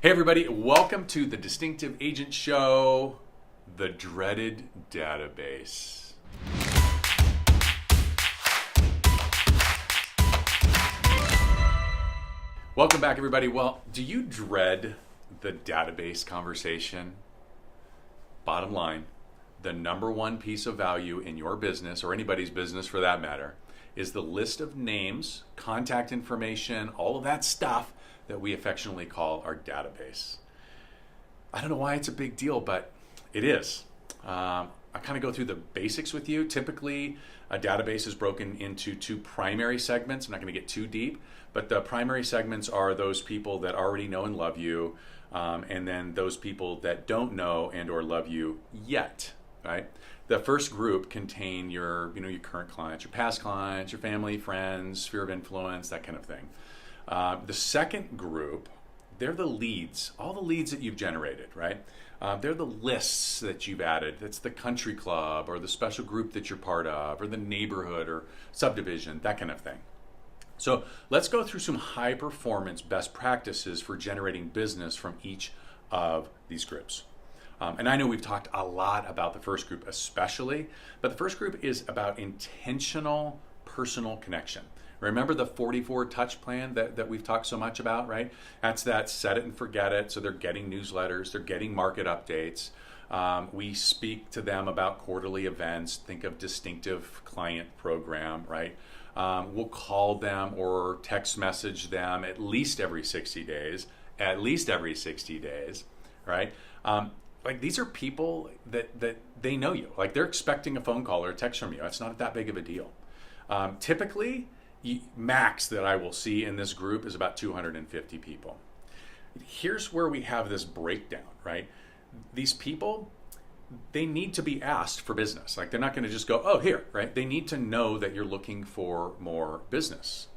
Hey everybody, welcome to the Distinctive Agent Show, the dreaded database. Welcome back everybody. Well, do you dread the database conversation? Bottom line, the number one piece of value in your business, or anybody's business for that matter, is the list of names, contact information, all of that stuff that we affectionately call our database. I don't know why it's a big deal, but it is. I kind of go through the basics with you. Typically, a database is broken into two primary segments. I'm not going to get too deep, but the primary segments are those people that already know and love you, and then those people that don't know and or love you yet, right? The first group contain your current clients, your past clients, your family, friends, sphere of influence, that kind of thing. The second group, they're the leads, all the leads that you've generated, right? They're the lists that you've added. That's the country club or the special group that you're part of or the neighborhood or subdivision, that kind of thing. So let's go through some high performance best practices for generating business from each of these groups. And I know we've talked a lot about the first group especially, but the first group is about intentional personal connection. Remember the 44 touch plan that we've talked so much about, right? That's that set it and forget it. So they're getting newsletters, they're getting market updates. We speak to them about quarterly events. Think of distinctive client program, right? We'll call them or text message them at least every 60 days, right? Like these are people that they know you. Like they're expecting a phone call or a text from you. It's not that big of a deal. Typically, max that I will see in this group is about 250 people. Here's where we have this breakdown, right? These people, they need to be asked for business. Like they're not going to just go, oh, here, right? They need to know that you're looking for more business.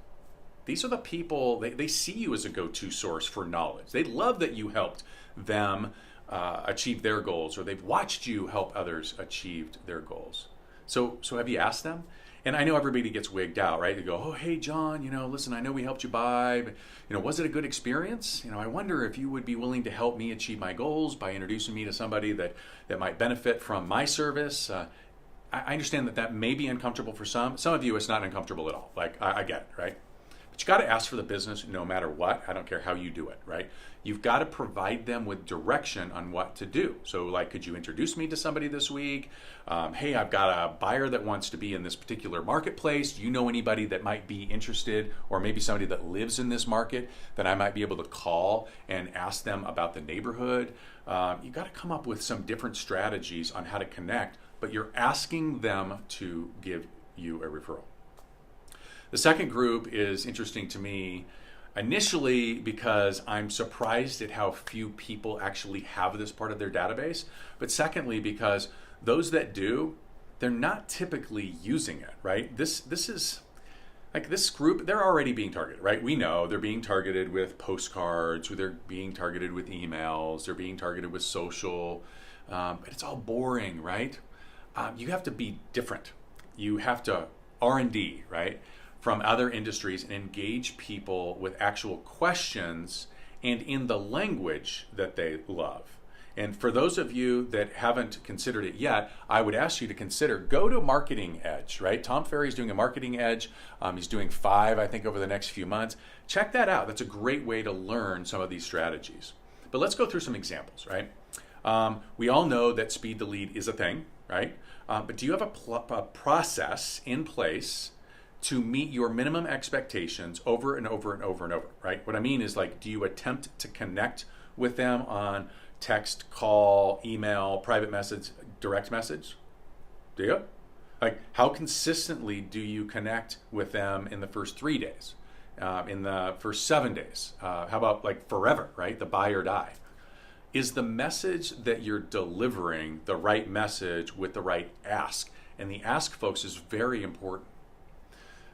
These are the people, they see you as a go-to source for knowledge. They love that you helped them achieve their goals, or they've watched you help others achieve their goals. So have you asked them? And I know everybody gets wigged out, right? They go, oh, hey, John, listen, I know we helped you buy, but, was it a good experience? I wonder if you would be willing to help me achieve my goals by introducing me to somebody that might benefit from my service. I understand that may be uncomfortable for some. Some of you, it's not uncomfortable at all. Like, I get it, right? But you got to ask for the business no matter what. I don't care how you do it, right? You've got to provide them with direction on what to do. So like, could you introduce me to somebody this week? Hey, I've got a buyer that wants to be in this particular marketplace. Do you know anybody that might be interested, or maybe somebody that lives in this market that I might be able to call and ask them about the neighborhood? You got to come up with some different strategies on how to connect, but you're asking them to give you a referral. The second group is interesting to me initially because I'm surprised at how few people actually have this part of their database. But secondly, because those that do, they're not typically using it, right? This is like this group, they're already being targeted, right? We know they're being targeted with postcards, or they're being targeted with emails, they're being targeted with social, but it's all boring, right? You have to be different. You have to R&D, right? From other industries and engage people with actual questions and in the language that they love. And for those of you that haven't considered it yet, I would ask you to go to Marketing Edge, right? Tom Ferry's doing a Marketing Edge. He's doing 5, I think, over the next few months. Check that out. That's a great way to learn some of these strategies. But let's go through some examples, right? We all know that speed to lead is a thing, right? But do you have a process in place to meet your minimum expectations over and over and over and over, right? What I mean is, like, do you attempt to connect with them on text, call, email, private message, direct message? Do you? Like, how consistently do you connect with them in the first 3 days, in the first 7 days? How about like forever, right? The buy or die. Is the message that you're delivering the right message with the right ask? And the ask, folks, is very important.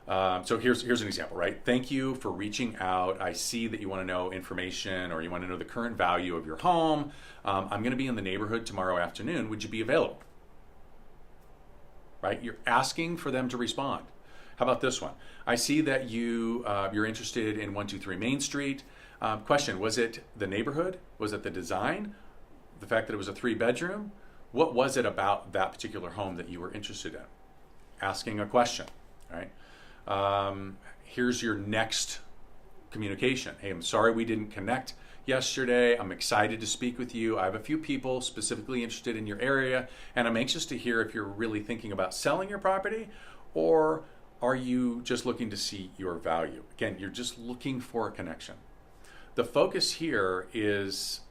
So here's an example, right? Thank you for reaching out. I see that you want to know information, or you want to know the current value of your home. I'm going to be in the neighborhood tomorrow afternoon. Would you be available? Right? You're asking for them to respond. How about this one? I see that you're interested in 123 Main Street. Question, was it the neighborhood? Was it the design? The fact that it was a 3-bedroom? What was it about that particular home that you were interested in? Asking a question, right? Here's your next communication. Hey, I'm sorry we didn't connect yesterday. I'm excited to speak with you. I have a few people specifically interested in your area, and I'm anxious to hear if you're really thinking about selling your property, or are you just looking to see your value? Again, you're just looking for a connection. The focus here is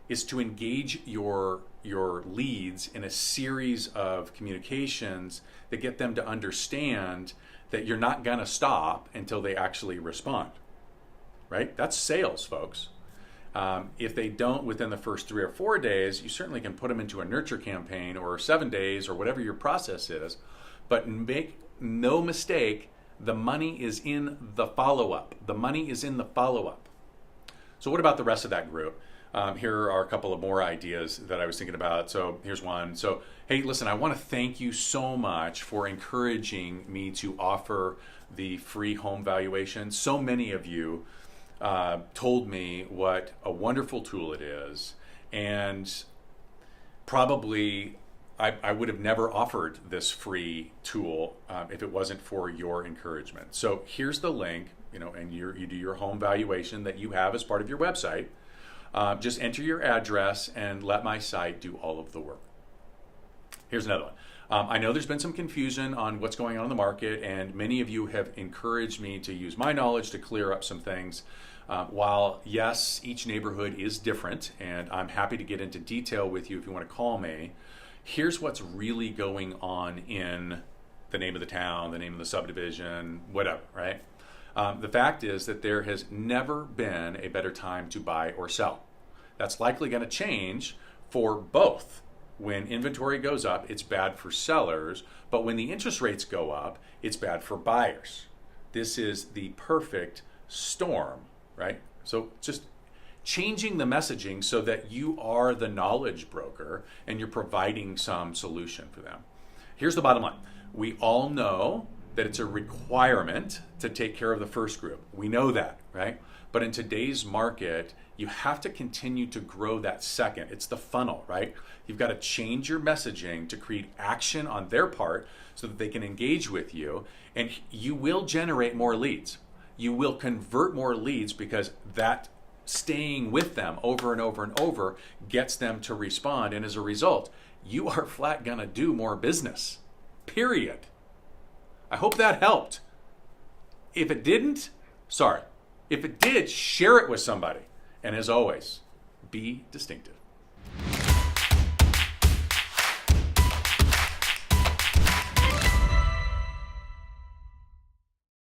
to engage your leads in a series of communications that get them to understand that you're not gonna stop until they actually respond, right? That's sales, folks. If they don't within the first 3 or 4 days, you certainly can put them into a nurture campaign, or 7 days, or whatever your process is. But make no mistake, the money is in the follow-up. The money is in the follow-up. So what about the rest of that group? Here are a couple of more ideas that I was thinking about. So here's one. So, hey, listen, I want to thank you so much for encouraging me to offer the free home valuation. So many of you told me what a wonderful tool it is, and probably I would have never offered this free tool if it wasn't for your encouragement. So here's the link, and you do your home valuation that you have as part of your website. Just enter your address and let my site do all of the work. Here's another one. I know there's been some confusion on what's going on in the market, and many of you have encouraged me to use my knowledge to clear up some things. While yes, each neighborhood is different, and I'm happy to get into detail with you if you want to call me, here's what's really going on in the name of the town, the name of the subdivision, whatever, right? The fact is that there has never been a better time to buy or sell. That's likely going to change for both. When inventory goes up, it's bad for sellers, but when the interest rates go up, it's bad for buyers. This is the perfect storm, right? So just changing the messaging so that you are the knowledge broker and you're providing some solution for them. Here's the bottom line. We all know that it's a requirement to take care of the first group. We know that, right? But in today's market, you have to continue to grow that second. It's the funnel, right? You've got to change your messaging to create action on their part so that they can engage with you, and you will generate more leads. You will convert more leads because that staying with them over and over and over gets them to respond, and as a result, you are flat gonna do more business, period. I hope that helped. If it didn't, sorry. If it did, share it with somebody. And as always, be distinctive.